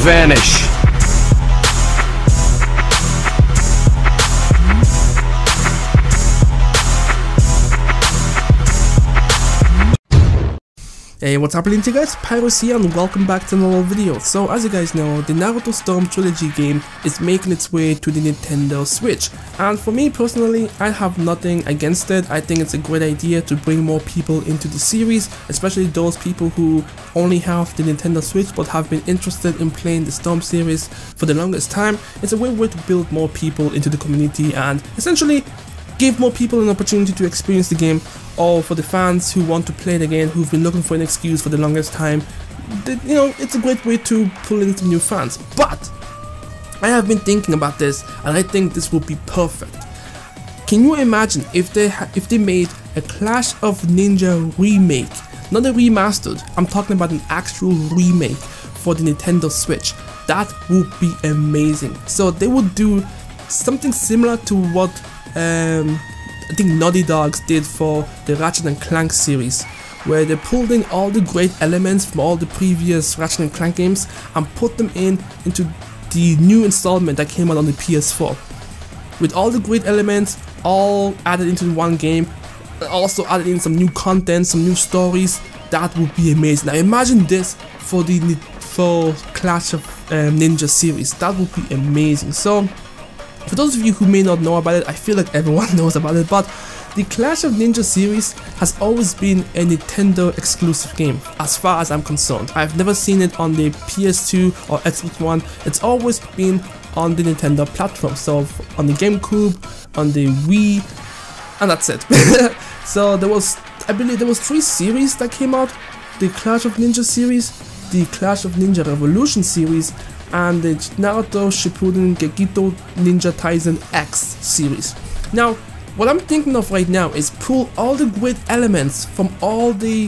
vanish. Hey, what's happening to you guys? Pyros here and welcome back to another video. So as you guys know, the Naruto Storm Trilogy game is making its way to the Nintendo Switch, and for me personally, I have nothing against it. I think it's a great idea to bring more people into the series, especially those people who only have the Nintendo Switch but have been interested in playing the Storm series for the longest time. It's a way to build more people into the community and essentially give more people an opportunity to experience the game, or for the fans who want to play it again, who've been looking for an excuse for the longest time. You know, it's a great way to pull in some new fans. But I have been thinking about this, and I think this would be perfect. Can you imagine if they made a Clash of Ninja remake, not a remastered? I'm talking about an actual remake for the Nintendo Switch. That would be amazing. So they would do something similar to what I think Naughty Dogs did for the Ratchet & Clank series, where they pulled in all the great elements from all the previous Ratchet & Clank games and put them into the new installment that came out on the PS4. With all the great elements all added into one game, also added in some new content, some new stories. That would be amazing. Now imagine this for Clash of Ninja series. That would be amazing. So for those of you who may not know about it, I feel like everyone knows about it, but the Clash of Ninja series has always been a Nintendo exclusive game, as far as I'm concerned. I've never seen it on the PS2 or Xbox One. It's always been on the Nintendo platform, so on the GameCube, on the Wii, and that's it. So I believe there was 3 series that came out: the Clash of Ninja series, the Clash of Ninja Revolution series, and the Naruto Shippuden Gegito Ninja Taisen X series. Now, what I'm thinking of right now is pull all the great elements from all the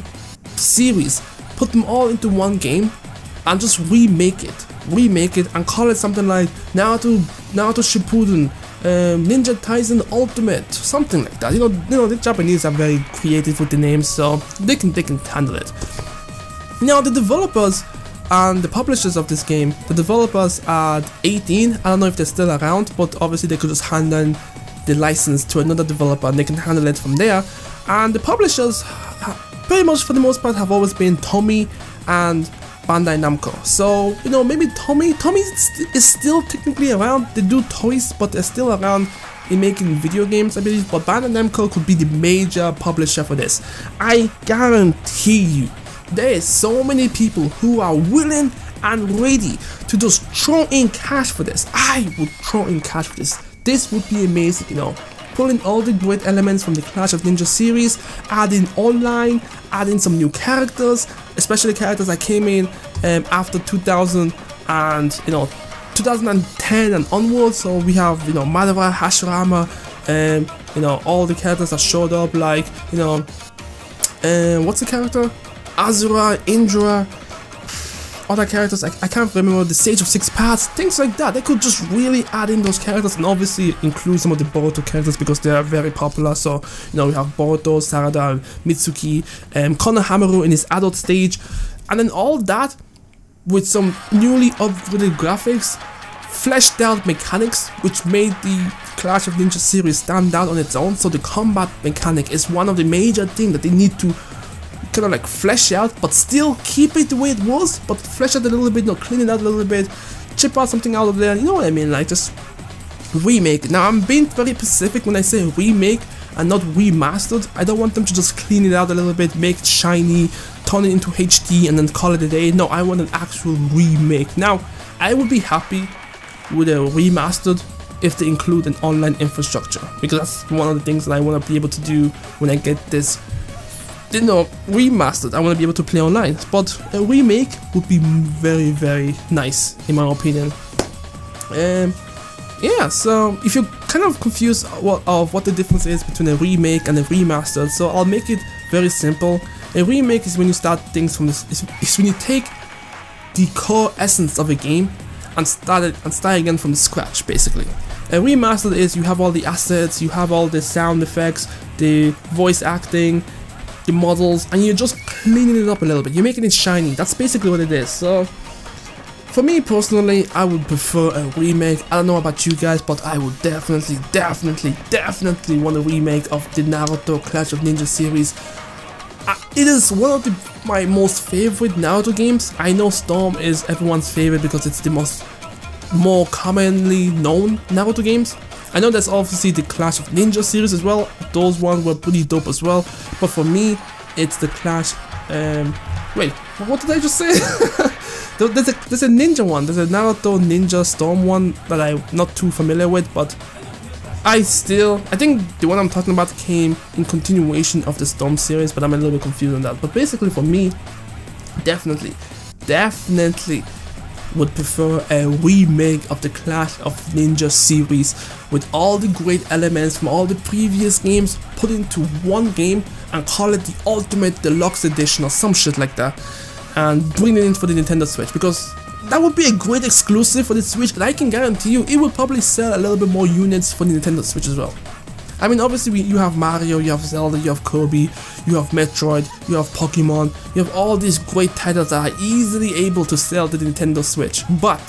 series, put them all into one game, and just remake it and call it something like Naruto Shippuden Ninja Taisen Ultimate, something like that. You know the Japanese are very creative with the names, so they can handle it. Now the developers and the publishers of this game, the developers are 18. I don't know if they're still around, but obviously they could just hand in the license to another developer and they can handle it from there. And the publishers, pretty much for the most part, have always been Tomy and Bandai Namco. So, you know, maybe Tomy is still technically around. They do toys, but they're still around in making video games, I believe. But Bandai Namco could be the major publisher for this. I guarantee you, there is so many people who are willing and ready to just throw in cash for this. I would throw in cash for this. This would be amazing, you know. Pulling all the great elements from the Clash of Ninja series, adding online, adding some new characters, especially characters that came in after 2000 and 2010 and onwards. So we have Madara, Hashirama, all the characters that showed up, like what's the character? Azura, Indra, other characters, I can't remember, the Sage of Six Paths, things like that. They could just really add in those characters and obviously include some of the Boruto characters because they are very popular. So, we have Boruto, Sarada, Mitsuki, Konohamaru in his adult stage, and then all that with some newly upgraded graphics, fleshed out mechanics, which made the Clash of Ninja series stand out on its own. So the combat mechanic is one of the major things that they need to kind of like flesh out, but still keep it the way it was, but flesh it a little bit, clean it out a little bit, chip out something out of there, you know what I mean, like just remake it. Now I'm being very specific when I say remake and not remastered. I don't want them to just clean it out a little bit, make it shiny, turn it into HD and then call it a day. No, I want an actual remake. Now I would be happy with a remastered if they include an online infrastructure, because that's one of the things that I want to be able to do when I get this remastered. I want to be able to play online, but a remake would be very, very nice in my opinion. Yeah, so if you're kind of confused of what the difference is between a remake and a remastered, so I'll make it very simple. A remake is when you start things from this. It's when you take the core essence of a game and start again from scratch, basically. A remastered is you have all the assets, you have all the sound effects, the voice acting, the models, and you're just cleaning it up a little bit. You're making it shiny. That's basically what it is. So For me personally, I would prefer a remake. I don't know about you guys, but I would definitely want a remake of the Naruto Clash of Ninja series. It is one of my most favorite Naruto games. I know Storm is everyone's favorite because it's the more commonly known Naruto games. I know there's obviously the Clash of Ninja series as well. Those ones were pretty dope as well. But for me, it's the Clash. Wait, what did I just say? There's a ninja one. There's a Naruto Ninja Storm one that I'm not too familiar with, but I think the one I'm talking about came in continuation of the Storm series, but I'm a little bit confused on that. But basically for me, definitely would prefer a remake of the Clash of Ninja series with all the great elements from all the previous games put into one game and call it the Ultimate Deluxe Edition or some shit like that, and bring it in for the Nintendo Switch, because that would be a great exclusive for the Switch, and I can guarantee you it will probably sell a little bit more units for the Nintendo Switch as well. I mean, obviously you have Mario, you have Zelda, you have Kirby, you have Metroid, you have Pokemon, you have all these great titles that are easily able to sell to the Nintendo Switch. But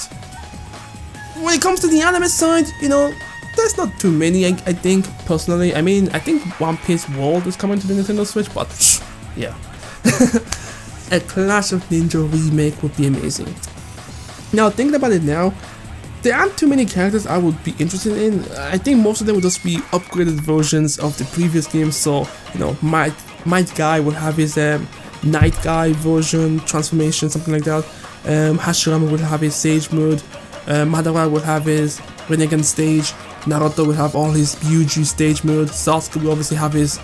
when it comes to the anime side, you know, there's not too many, I think, personally. I mean, I think One Piece World is coming to the Nintendo Switch, but yeah. A Clash of Ninja remake would be amazing. Now, thinking about it now, there aren't too many characters I would be interested in. I think most of them would just be upgraded versions of the previous games. So, you know, Might Guy will have his Night Guy version, transformation, something like that. Hashirama will have his Sage mode. Madara will have his Renegade stage. Naruto will have all his Byuju stage mode. Sasuke will obviously have his,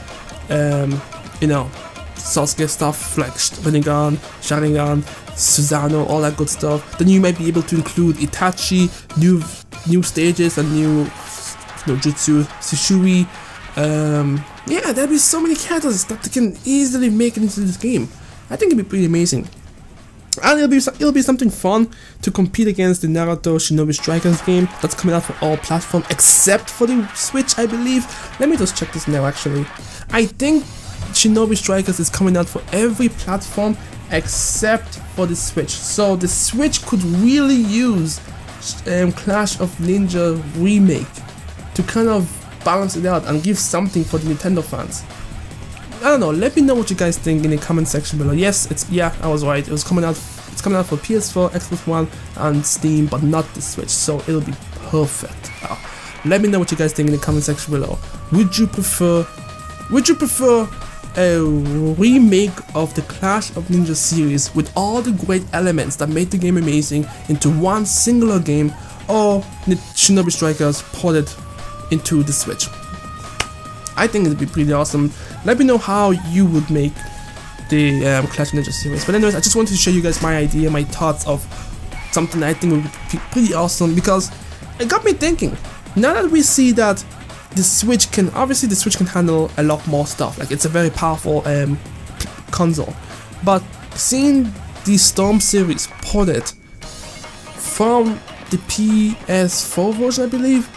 you know, Sasuke stuff like Rinnegan, Sharingan, Susanoo, all that good stuff. Then you might be able to include Itachi, new stages and new jutsu, Shishui. Yeah, there'll be so many characters that they can easily make it into this game. I think it'll be pretty amazing. And it'll be something fun to compete against the Naruto Shinobi Strikers game that's coming out for all platforms except for the Switch, I believe. Let me just check this now actually. I think Shinobi Strikers is coming out for every platform except for the Switch. So the Switch could really use Clash of Ninja Remake to kind of balance it out and give something for the Nintendo fans. I don't know, let me know what you guys think in the comment section below. Yes, I was right. It's coming out for PS4, Xbox One and Steam, but not the Switch, so it'll be perfect. Let me know what you guys think in the comment section below. Would you prefer a remake of the Clash of Ninja series with all the great elements that made the game amazing into one singular game, or Shinobi Strikers ported into the Switch? I think it'd be pretty awesome. Let me know how you would make the Clash of Ninja series. But anyways, I just wanted to show you guys my idea, my thoughts of something I think would be pretty awesome, because it got me thinking. Now that we see that the Switch can handle a lot more stuff, like it's a very powerful console, but seeing the Storm series ported from the PS4 version, I believe,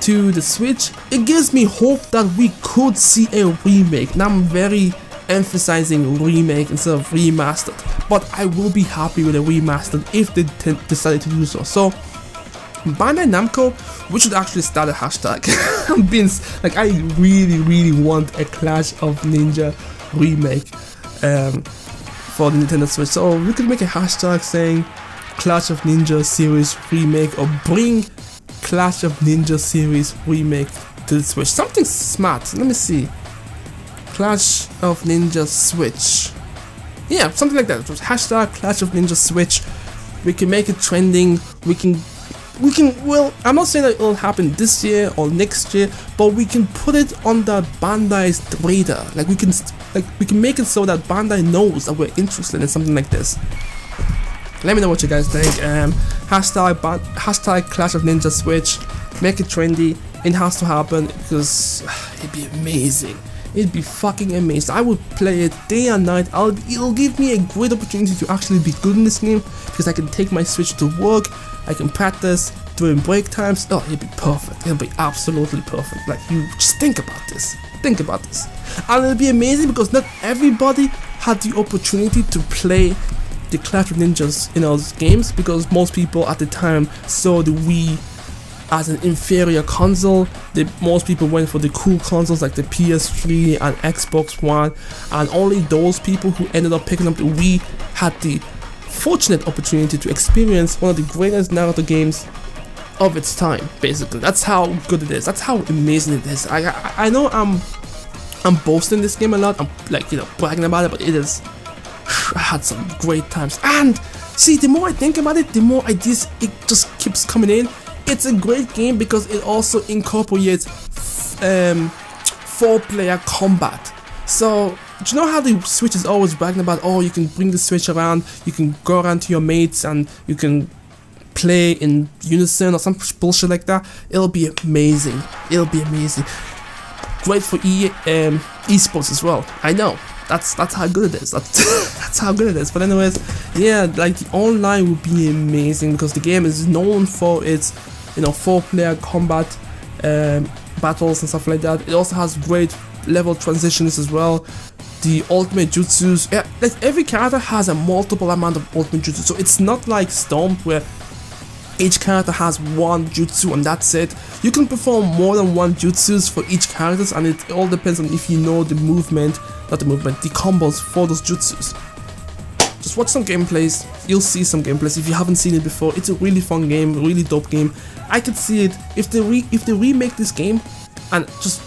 to the Switch, it gives me hope that we could see a remake. Now I'm very emphasizing remake instead of remastered, but I will be happy with a remastered if they decide to do so. So Bandai Namco, we should actually start a hashtag. I'm being like, I really want a Clash of Ninja remake for the Nintendo Switch. So we could make a hashtag saying Clash of Ninja series remake, or bring Clash of Ninja series remake to the Switch. Something smart. Let me see. Clash of Ninja Switch. Yeah, something like that. Hashtag Clash of Ninja Switch. We can make it trending. We can, well, I'm not saying that it'll happen this year or next year, but we can put it on the Bandai's radar. Like we can make it so that Bandai knows that we're interested in something like this. Let me know what you guys think. Hashtag Clash of Ninja Switch. Make it trendy. It has to happen because it'd be amazing. It'd be fucking amazing. I would play it day and night. It'll give me a great opportunity to actually be good in this game, because I can take my Switch to work. I can practice during break times. Oh, it'd be perfect. It'll be absolutely perfect. Like, you just think about this. Think about this. And it'll be amazing because not everybody had the opportunity to play the Clash of Ninjas, games, because most people at the time saw the Wii as an inferior console. Most people went for the cool consoles like the PS3 and Xbox One, and only those people who ended up picking up the Wii had the fortunate opportunity to experience one of the greatest Naruto games of its time. Basically, that's how good it is. That's how amazing it is. I know I'm boasting this game a lot. I'm like, bragging about it, but it is. I had some great times, and see, the more I think about it, the more ideas it just keeps coming in. It's a great game because it also incorporates 4-player combat. So, do you know how the Switch is always bragging about, oh, you can bring the Switch around, you can go around to your mates and you can play in unison or some bullshit like that? It'll be amazing. It'll be amazing. Great for esports as well. I know. That's how good it is. That's how good it is. But anyways, yeah, like the online would be amazing because the game is known for its 4-player combat battles and stuff like that. It also has great level transitions as well. The ultimate jutsus, yeah, like every character has a multiple amount of ultimate jutsu. So it's not like Storm where each character has one jutsu and that's it. You can perform more than one jutsus for each character, and it all depends on if you know the the combos for those jutsus. Just watch some gameplays, you'll see some gameplays if you haven't seen it before. It's a really fun game, really dope game. I could see it if they remake this game and just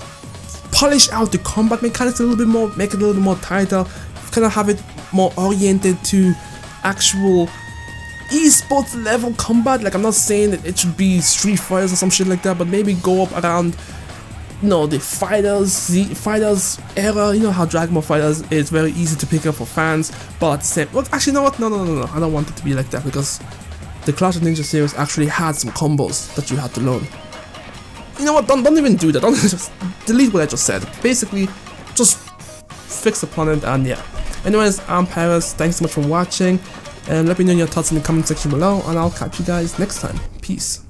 polish out the combat mechanics a little bit more, make it a little bit more tighter, kind of have it more oriented to actual esports level combat. Like, I'm not saying that it should be Street Fighters or some shit like that, but maybe go up around the fighters era. You know how Dragon Ball Fighters is very easy to pick up for fans, but at the same, well, actually, you know what? No, I don't want it to be like that, because the Clash of Ninja series actually had some combos that you had to learn. You know what? Don't even do that. Don't just delete what I just said. Basically, just fix upon it, and yeah. Anyways, I'm Paris. Thanks so much for watching, and let me know your thoughts in the comment section below, and I'll catch you guys next time. Peace.